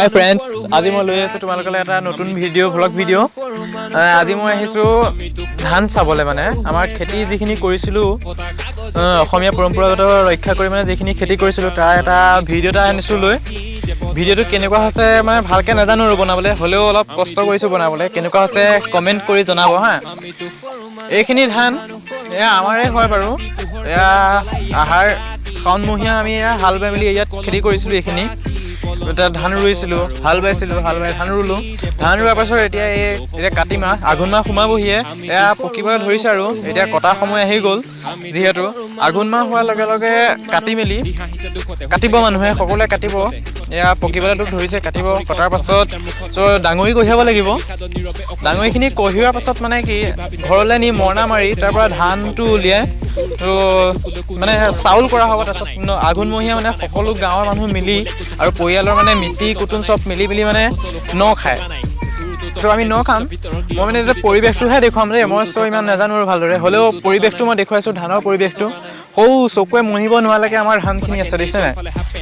হাই friends, আজি মই লৈ আছোঁ তোমালোকলৈ এটা নতুন ভ্লগ ভিডিঅ'। আজি মই আহিছোঁ ধান চাবলৈ, মানে আমাৰ খেতি যিখিনি কৰিছিলোঁ, অসমীয়া পৰম্পৰাগত ৰক্ষা কৰি মানে যিখিনি খেতি কৰিছিলোঁ তাৰ এটা ভিডিঅ' এটা আনিছোঁ লৈ। ভিডিঅ'টো কেনেকুৱা হৈছে মানে ভালকৈ নাজানো আৰু বনাবলৈ, হ'লেও অলপ কষ্ট কৰিছোঁ বনাবলৈ। কেনেকুৱা হৈছে কমেণ্ট কৰি জনাব হা। এইখিনি ধান এয়া আমাৰে হয় বাৰু, এয়া আহাৰ শাওণমহীয়া আমি হাল বাই মেলি ইয়াত খেতি কৰিছিলোঁ। এইখিনি এতিয়া ধান ৰুইছিলোঁ, হাল বাই ধান ৰুলোঁ। ধান ৰোৱাৰ পাছত এতিয়া কাতি মাহ, আঘোণ মাহ সোমাবহিয়ে, এয়া পকিবলৈ ধৰিছে আৰু এতিয়া কটাৰ সময় আহি গ'ল। যিহেতু আঘোণ মাহ হোৱাৰ লগে লগে কাটিব মানুহে, সকলোৱে কাটিব। এয়া পকিবলৈতো ধৰিছে, কাটিব। কটাৰ পাছত ডাঙৰি কঢ়িয়াব লাগিব। ডাঙৰিখিনি কঢ়িওৱাৰ পাছত মানে কি, ঘৰলৈ নি মৰণা মাৰি তাৰ পৰা ধানটো উলিয়াই মানে চাউল কৰা হ'ব। তাৰপিছত আঘোণমহীয়া মানে সকলো গাঁৱৰ মানুহ মিলি আৰু পৰিয়ালৰ মানে মিতিৰ কুটুম চব মিলি মানে খায়। ত' আমি খাম। মই মানে এতিয়া পৰিৱেশটোহে দেখুৱাম দেই, মই ইমান নাজানো আৰু ভালদৰে, হ'লেও পৰিৱেশটো মই দেখুৱাইছোঁ, ধানৰ পৰিৱেশটো। সৌ চকুৱে মনিব নোৱাৰালৈকে আমাৰ ধানখিনি আছে, দেখিছে নাই?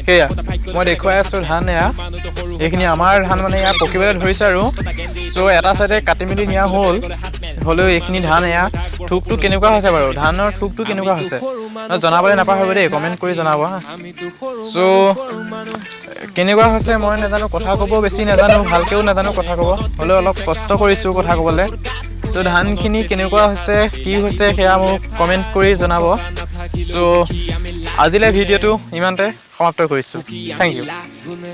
সেয়া মই দেখুৱাই আছোঁ ধান। এয়া এইখিনি আমাৰ ধান, মানে এয়া পকিবলৈ ধৰিছে আৰু। চ' এটা চাইডে কাটি মেলি নিয়া হ'লেও এইখিনি ধান এয়া থোকটো কেনেকুৱা হৈছে বাৰু, ধানৰ থোকটো কেনেকুৱা হৈছে জনাবলৈ নাপাহৰিব দেই, কমেণ্ট কৰি জনাব হা। চ' কেনেকুৱা হৈছে মই নাজানো, কথা ক'ব বেছি নাজানো, ভালকৈও নাজানো কথা ক'ব, হ'লেও অলপ কষ্ট কৰিছোঁ কথা ক'বলৈ। চ' ধানখিনি কেনেকুৱা হৈছে, কি হৈছে, সেয়া মোক কমেণ্ট কৰি জনাব। চ' আজিলৈ ভিডিঅ'টো ইমানতে সমাপ্ত কৰিছোঁ। Thank U.